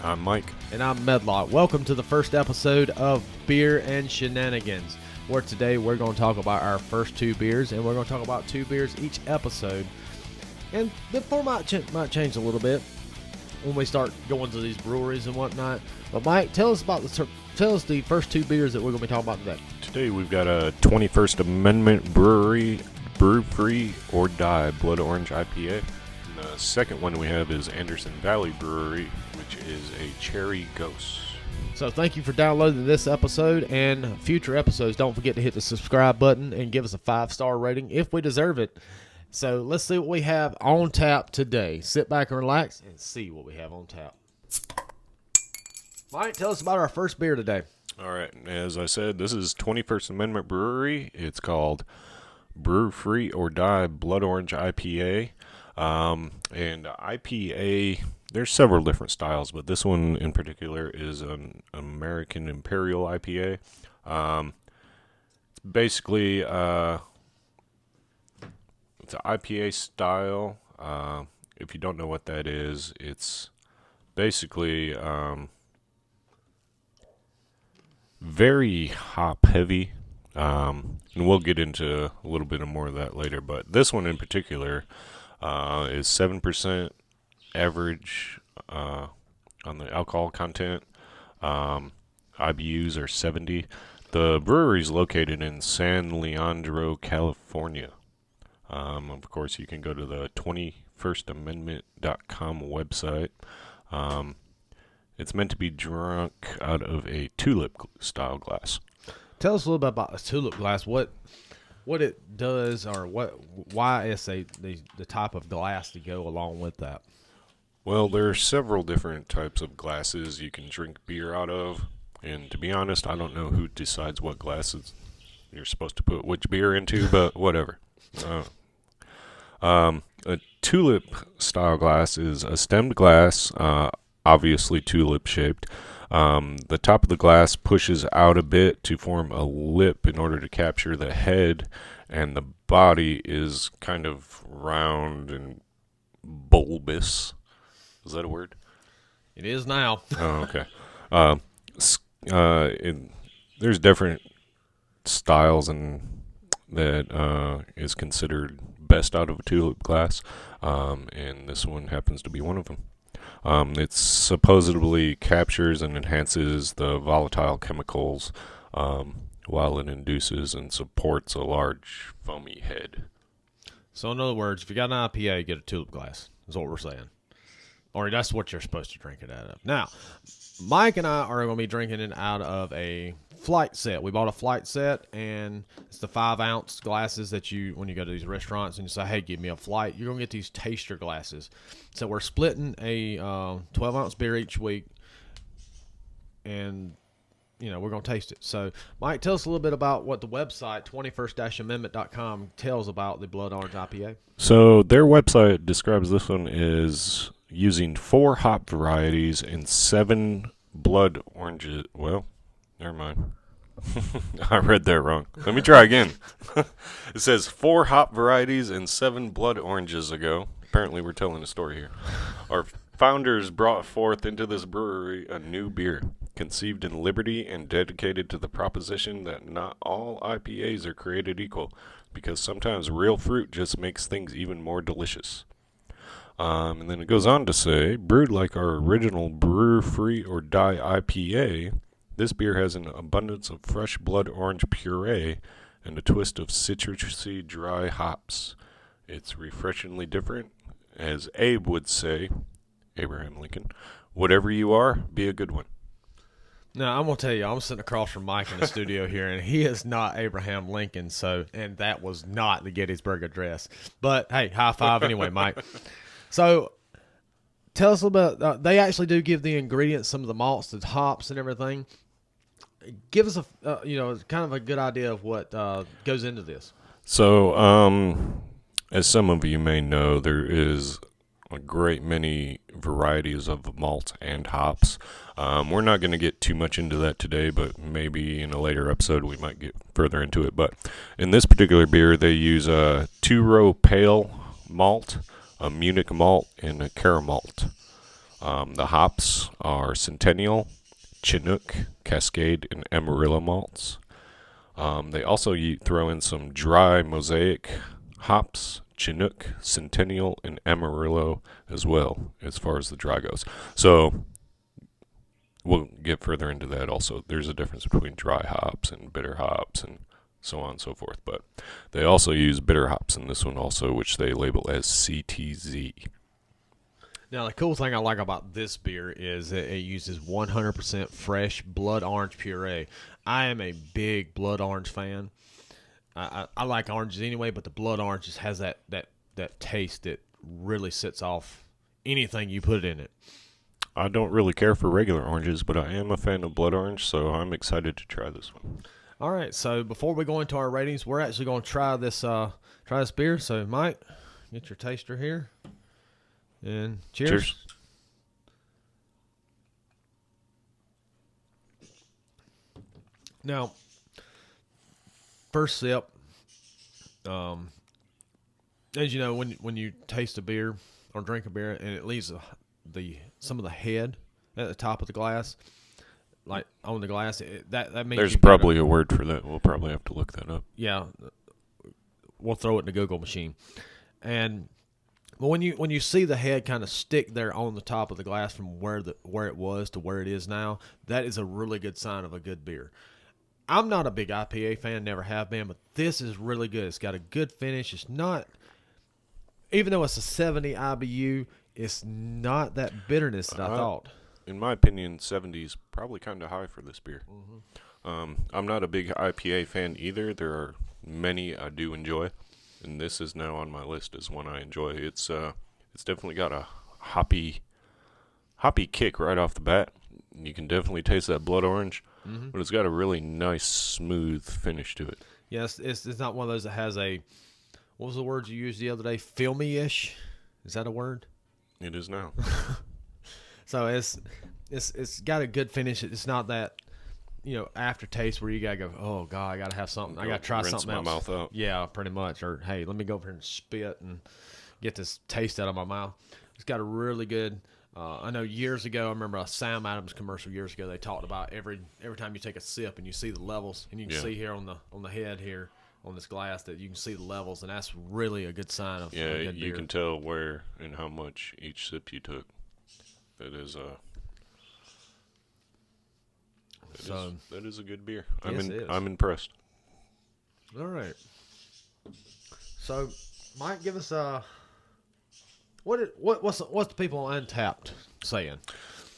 I'm Mike. And I'm Medlock. Welcome to the first episode of Beer and Shenanigans, where today we're going to talk about our first two beers, and we're going to talk about two beers each episode. And the format might change a little bit when we start going to these breweries and whatnot. But Mike, tell us the first two beers that we're going to be talking about today. Today we've got a 21st Amendment Brewery Brew Free or Die Blood Orange IPA. And the second one we have is Anderson Valley Brewery, which is a Cherry Gose. So thank you for downloading this episode and future episodes. Don't forget to hit the subscribe button and give us a 5-star rating if we deserve it. So let's see what we have on tap today. Sit back and relax and see what we have on tap. Mike, tell us about our first beer today. All right, as I said, this is 21st Amendment Brewery. It's called Brew Free or Die Blood Orange IPA. And IPA, there's several different styles, but this one in particular is an American Imperial IPA. Basically, it's an IPA style. If you don't know what that is, it's basically very hop heavy. And we'll get into a little bit more of that later, but this one in particular is 7% average on the alcohol content. IBUs are 70. The brewery is located in San Leandro, California. Of course, you can go to the 21stamendment.com website. It's meant to be drunk out of a tulip-style glass. Tell us a little bit about the tulip glass. What it does, or why it's the type of glass to go along with that. Well, there are several different types of glasses you can drink beer out of, and to be honest, I don't know who decides what glasses you're supposed to put which beer into, but whatever. A tulip-style glass is a stemmed glass, obviously tulip-shaped. The top of the glass pushes out a bit to form a lip in order to capture the head, and the body is kind of round and bulbous. Is that a word? It is now. Oh, okay. There's different styles and that is considered best out of a tulip glass, and this one happens to be one of them. It supposedly captures and enhances the volatile chemicals while it induces and supports a large foamy head. So in other words, if you got an IPA, get a tulip glass, is what we're saying. Or that's what you're supposed to drink it out of. Now, Mike and I are going to be drinking it out of a flight set. We bought a flight set, and it's the 5-ounce glasses that when you go to these restaurants and you say, hey, give me a flight, you're going to get these taster glasses. So we're splitting a 12-ounce beer each week, and we're going to taste it. So, Mike, tell us a little bit about what the website, 21stamendment.com, tells about the Blood Orange IPA. So their website describes this one as using 4 hop varieties and 7 blood oranges. Well, never mind. I read that wrong. Let me try again. It says 4 hop varieties and 7 blood oranges ago. Apparently we're telling a story here. Our founders brought forth into this brewery a new beer, conceived in liberty and dedicated to the proposition that not all IPAs are created equal, because sometimes real fruit just makes things even more delicious. And then it goes on to say, brewed like our original Brew Free or Die IPA, this beer has an abundance of fresh blood orange puree and a twist of citrusy dry hops. It's refreshingly different. As Abe would say, Abraham Lincoln, whatever you are, be a good one. Now, I'm going to tell you, I'm sitting across from Mike in the studio here, and he is not Abraham Lincoln, and that was not the Gettysburg Address. But, hey, high five anyway, Mike. So, tell us a little bit. They actually do give the ingredients, some of the malts, the hops, and everything. Give us kind of a good idea of what goes into this. So, as some of you may know, there is a great many varieties of malt and hops. We're not going to get too much into that today, but maybe in a later episode we might get further into it. But in this particular beer, they use a 2-row pale malt, a Munich malt, and a caramalt. The hops are Centennial, Chinook, Cascade, and Amarillo malts. They also throw in some dry mosaic hops, Chinook, Centennial, and Amarillo as well, as far as the dry goes. So we'll get further into that also. There's a difference between dry hops and bitter hops and so on and so forth. But they also use bitter hops in this one also, which they label as CTZ. Now, the cool thing I like about this beer is that it uses 100% fresh blood orange puree. I am a big blood orange fan. I like oranges anyway, but the blood orange just has that taste that really sets off anything you put in it. I don't really care for regular oranges, but I am a fan of blood orange, so I'm excited to try this one. All right, so before we go into our ratings, we're actually going to try this beer. So, Mike, get your taster here. And cheers. Cheers. Now, first sip. As you know, when you taste a beer or drink a beer and it leaves some of the head at the top of the glass, like on the glass, that means there's probably a word for that. We'll probably have to look that up. Yeah, we'll throw it in the Google machine. And but when you see the head kind of stick there on the top of the glass from where it was to where it is now, that is a really good sign of a good beer. I'm not a big IPA fan, never have been, but this is really good. It's got a good finish. It's not, even though it's a 70 IBU, it's not that bitterness that I thought. In my opinion, 70 is probably kind of high for this beer. Mm-hmm. I'm not a big IPA fan either. There are many I do enjoy, and this is now on my list as one I enjoy. It's definitely got a hoppy kick right off the bat. You can definitely taste that blood orange, but it's got a really nice, smooth finish to it. Yes, it's not one of those that has a, what was the word you used the other day? Filmy-ish? Is that a word? It is now. So it's got a good finish. It's not that, aftertaste where you gotta go, oh God, I gotta have something. I gotta try something else. Rinse my mouth out. Yeah, pretty much. Or hey, let me go over here and spit and get this taste out of my mouth. It's got a really good. I know years ago, I remember a Sam Adams commercial years ago. They talked about every time you take a sip and you see the levels, and you can see here on the head here on this glass that you can see the levels, and that's really a good sign of a good beer. You can tell where and how much each sip you took. That is that is a good beer. I'm impressed. All right. So, Mike, give us what's the people on Untapped saying?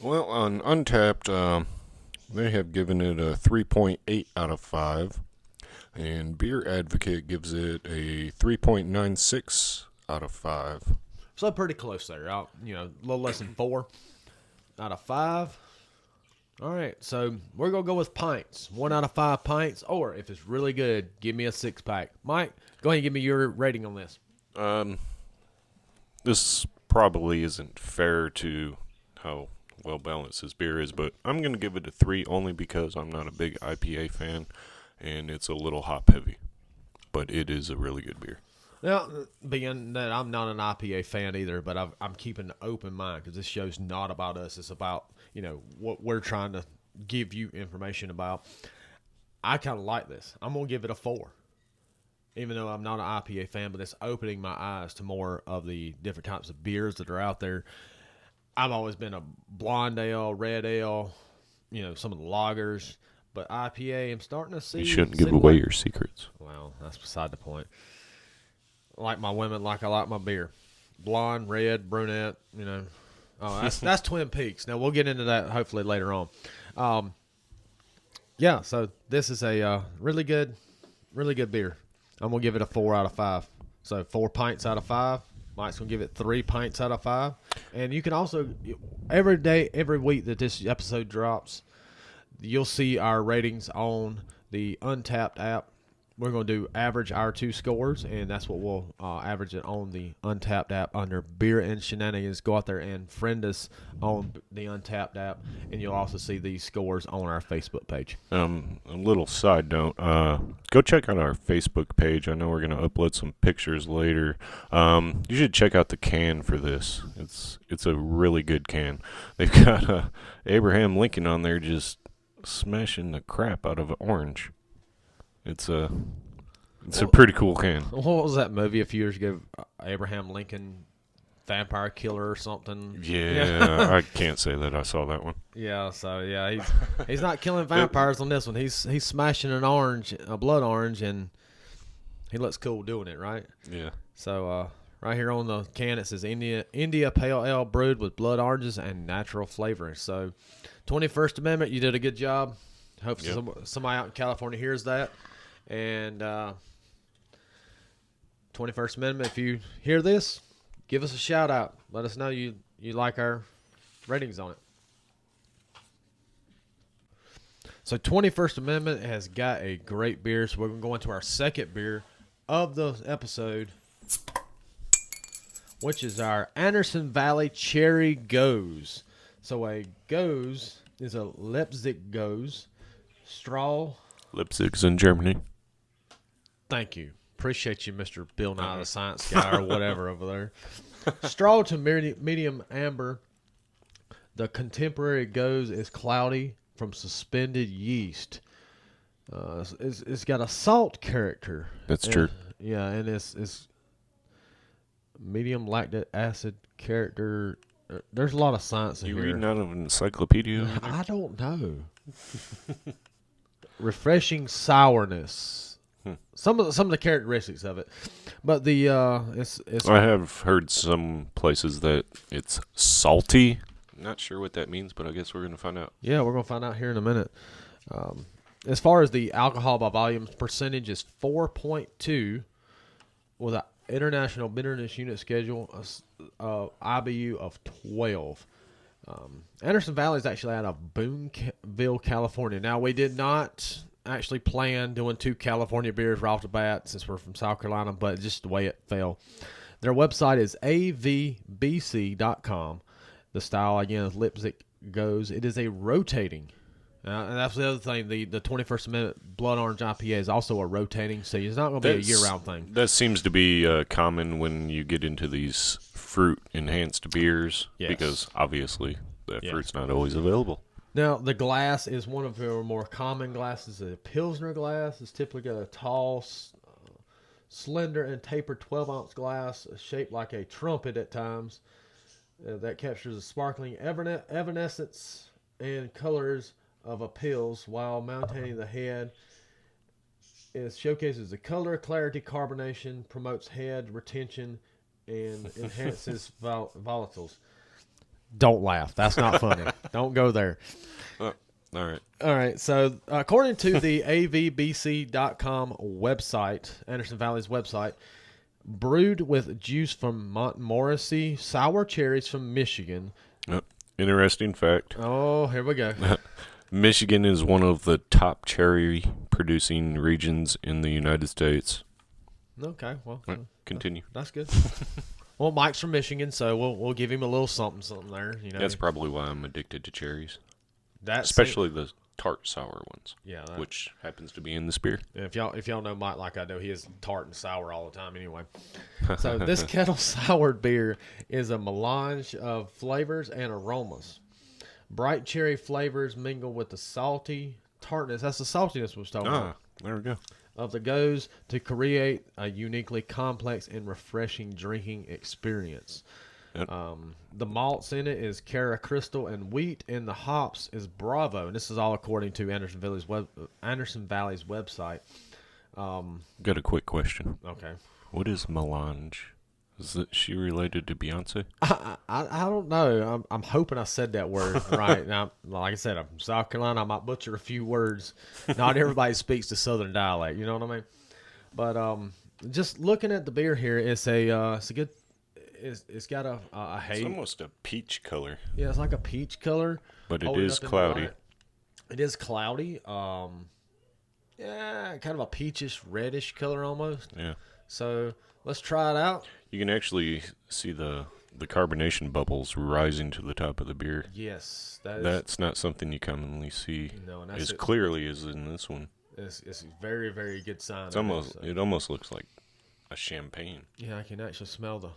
Well, on Untapped, they have given it a 3.8 out of 5, and Beer Advocate gives it a 3.96 out of 5. So pretty close there. A little less than 4 out of 5. All right, so we're gonna go with pints. 1 out of 5 pints, or if it's really good, give me a 6-pack. Mike, go ahead and give me your rating on this. This probably isn't fair to how well balanced this beer is, but I'm gonna give it a 3 only because I'm not a big IPA fan, and it's a little hop heavy. But it is a really good beer. Now, being that I'm not an IPA fan either, but I'm keeping an open mind because this show's not about us. It's about, what we're trying to give you information about. I kind of like this. I'm going to give it a 4. Even though I'm not an IPA fan, but it's opening my eyes to more of the different types of beers that are out there. I've always been a blonde ale, red ale, some of the lagers. But IPA, I'm starting to see. You shouldn't give away your secrets. Well, that's beside the point. Like my women, like I like my beer. Blonde, red, brunette, Oh, that's Twin Peaks. Now, we'll get into that hopefully later on. Yeah, so this is a really good beer. I'm going to give it a 4 out of 5. So 4 pints out of 5. Mike's going to give it 3 pints out of 5. And you can also, every week that this episode drops, you'll see our ratings on the Untapped app. we're going to do average our 2 scores, and that's what we'll average it on the Untapped app under Beer and Shenanigans. Go out there and friend us on the Untapped app, and you'll also see these scores on our Facebook page. A little side note, go check out our Facebook page. I know we're going to upload some pictures later. You should check out the can for this. It's a really good can. They've got Abraham Lincoln on there just smashing the crap out of an orange. It's a pretty cool can. What was that movie a few years ago? Abraham Lincoln, Vampire Killer or something? Yeah, I can't say that I saw that one. Yeah, so yeah, he's not killing vampires on this one. He's smashing a blood orange, and he looks cool doing it, right? Yeah. So right here on the can it says India Pale Ale brewed with blood oranges and natural flavor. So 21st Amendment, you did a good job. Hope somebody out in California hears that. And 21st Amendment, if you hear this, give us a shout out. Let us know you like our ratings on it. So 21st Amendment has got a great beer. So we're going to go into our second beer of the episode, which is our Anderson Valley Cherry Gose. So a Gose is a Leipzig Gose. Straw. Leipzig's in Germany. Thank you. Appreciate you, Mr. Bill Nye the Science Guy or whatever over there. Straw to medium amber. The contemporary Gose is cloudy from suspended yeast. It's got a salt character. That's true. Yeah, and it's medium lactic acid character. There's a lot of science in You here. reading out of an encyclopedia? I don't know. Refreshing sourness. Some of the characteristics of it, but the it's. I have heard some places that it's salty. Not sure what that means, but I guess we're gonna find out. Yeah, we're gonna find out here in a minute. As far as the alcohol by volume percentage is 4.2 with an international bitterness unit schedule IBU of 12. Anderson Valley is actually out of Boonville, California. Now, we did not actually plan doing 2 California beers right off the bat since we're from South Carolina, but just the way it fell. Their website is avbc.com. The style, again, is Leipzig Gose. It is a rotating. And that's the other thing. The 21st Amendment Blood Orange IPA is also a rotating, so it's not going to be a year-round thing. That seems to be common when you get into these fruit-enhanced beers, because obviously that fruit's not always available. Now, the glass is one of our more common glasses. A Pilsner glass is typically got a tall, slender, and tapered 12-ounce glass shaped like a trumpet at times that captures the sparkling evanescence and colors of a Pils while maintaining the head. It showcases the color, clarity, carbonation, promotes head retention, and enhances volatiles. Don't laugh. That's not funny. Don't go there. All right. All right. So, according to the avbc.com website, Anderson Valley's website, brewed with juice from Montmorency, sour cherries from Michigan. Interesting fact. Oh, here we go. Michigan is one of the top cherry producing regions in the United States. Okay. Well, continue. That's good. Well, Mike's from Michigan, so we'll give him a little something there. You know, that's probably why I'm addicted to cherries. Especially the tart sour ones. Yeah, which happens to be in this beer. If y'all know Mike like I do, he is tart and sour all the time. Anyway, so this kettle soured beer is a melange of flavors and aromas. Bright cherry flavors mingle with the salty tartness. That's the saltiness we was talking about. There we go. Of the Gose to create a uniquely complex and refreshing drinking experience. Yep. The malts in it is Cara Crystal and wheat, and the hops is Bravo. And this is all according to Anderson Valley's website. Got a quick question. Okay. What is melange? Is she related to Beyonce? I don't know. I'm hoping I said that word right. Now, like I said, I'm from South Carolina. I might butcher a few words. Not everybody speaks the Southern dialect. You know what I mean? But just looking at the beer here, it's a good. It's got a haze. It's almost a peach color. Yeah, it's like a peach color. But it is cloudy. It is cloudy. Yeah, kind of a peachish, reddish color almost. Yeah. So let's try it out. You can actually see the carbonation bubbles rising to the top of the beer. Yes, That's not something you commonly see no, and as clearly as in this one. It's a very, very good sign. It almost looks like a champagne. Yeah, I can actually smell the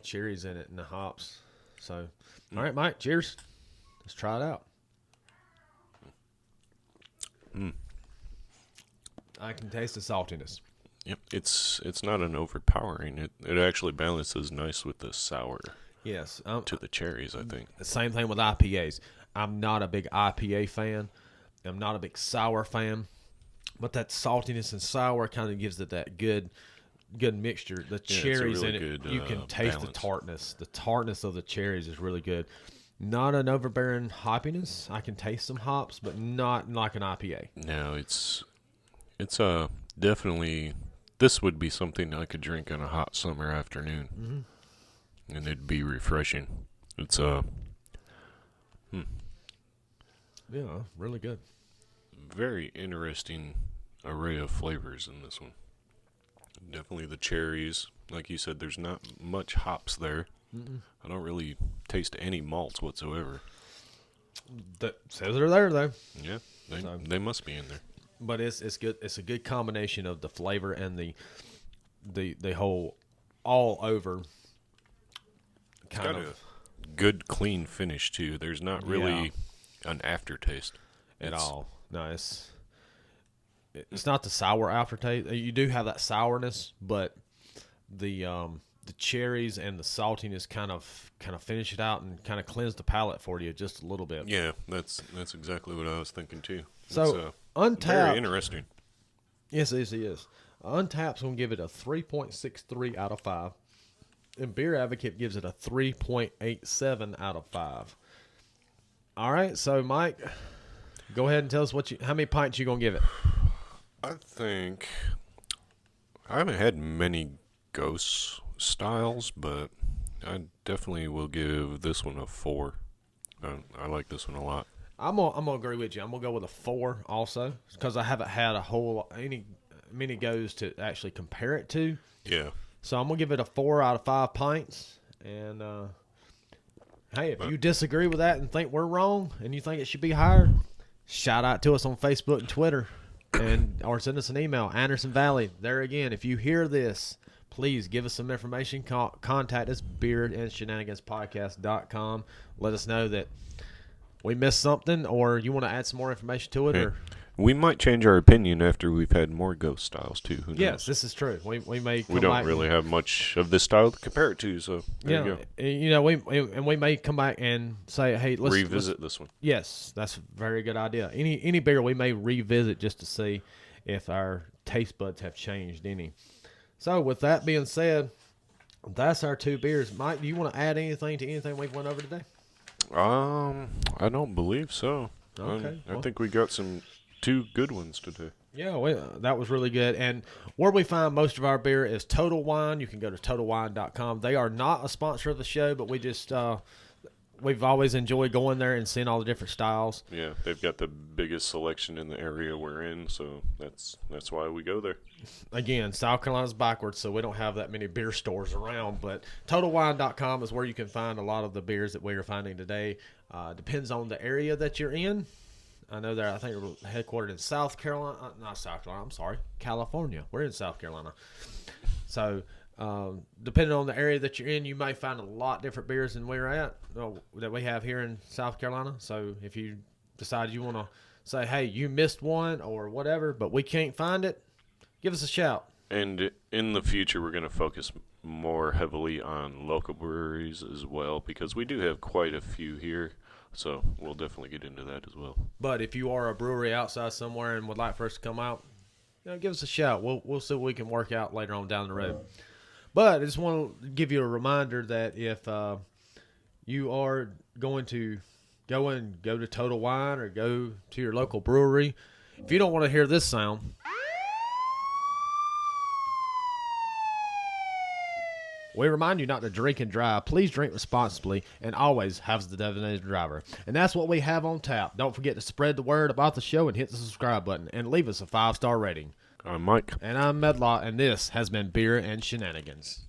cherries in it and the hops. So, all right, Mike, cheers. Let's try it out. I can taste the saltiness. Yep, it's not an overpowering. It actually balances nice with the sour. Yes, to the cherries, I think. The same thing with IPAs. I'm not a big IPA fan. I'm not a big sour fan, but that saltiness and sour kind of gives it that good mixture. The cherries really in it, good, you can taste balance. the tartness. The tartness of the cherries is really good. Not an overbearing hoppiness. I can taste some hops, but not like an IPA. No, it's definitely, this would be something I could drink on a hot summer afternoon, and it'd be refreshing. It's Yeah, really good. very interesting array of flavors in this one. Definitely the cherries, like you said. There's not much hops there. I don't really taste any malts whatsoever. That says they're there though. Yeah, they must be in there. But it's good. It's a good combination of the flavor and the whole all over kind It's got of a good clean finish too. There's not really an aftertaste at all. No, it's not the sour aftertaste. You do have that sourness, but the cherries and the saltiness kind of finish it out and kind of cleanse the palate for you just a little bit. Yeah, that's exactly what I was thinking too. So Untapped, very interesting. Yes, it is. Untapped's gonna give it a 3.63 out of 5, and Beer Advocate gives it a 3.87 out of 5. All right, so Mike, go ahead and tell us how many pints you gonna give it. I think I haven't had many Gose styles, but I definitely will give this one a 4. I like this one a lot. I'm gonna agree with you. I'm gonna go with a 4 also because I haven't had many Gose to actually compare it to. Yeah. So I'm gonna give it a 4 out of 5 pints. And hey, if you disagree with that and think we're wrong and you think it should be higher, shout out to us on Facebook and Twitter, or send us an email. Anderson Valley. There again, if you hear this, please give us some information. Contact us, beerandshenaniganspodcast.com. Let us know that we missed something, or you want to add some more information to it. Yeah. Or We might change our opinion after we've had more Gose styles too. Who knows? yes, this is true. We may. We don't really have much of this style to compare it to, so there you go. You know, we may come back and say, hey, let's Revisit this one. Yes, that's a very good idea. Any beer we may revisit just to see if our taste buds have changed any. So with that being said, that's our 2 beers. Mike, do you want to add anything to anything we've went over today? I don't believe so. Okay, I think we got 2 good ones today. Yeah, that was really good. And where we find most of our beer is Total Wine. You can go to TotalWine.com. They are not a sponsor of the show, but we just we've always enjoyed going there and seeing all the different styles. Yeah, they've got the biggest selection in the area we're in, so that's why we go there. Again, South Carolina's backwards, so we don't have that many beer stores around. But TotalWine.com is where you can find a lot of the beers that we are finding today. Depends on the area that you're in. I know I think we're headquartered in South Carolina. Not South Carolina, I'm sorry. California. We're in South Carolina. So, depending on the area that you're in, you may find a lot different beers than we're at, that we have here in South Carolina. So, if you decide you want to say, hey, you missed one or whatever, but we can't find it, give us a shout. And in the future, we're going to focus more heavily on local breweries as well, because we do have quite a few here. So we'll definitely get into that as well. But if you are a brewery outside somewhere and would like for us to come out, give us a shout. We'll see what we can work out later on down the road. But I just want to give you a reminder that if you are going to go to Total Wine or go to your local brewery, if you don't want to hear this sound, We remind you not to drink and drive. Please drink responsibly and always have the designated driver. And that's what we have on tap. Don't forget to spread the word about the show and hit the subscribe button and leave us a 5-star rating. I'm Mike. And I'm Medlock, and this has been Beer and Shenanigans.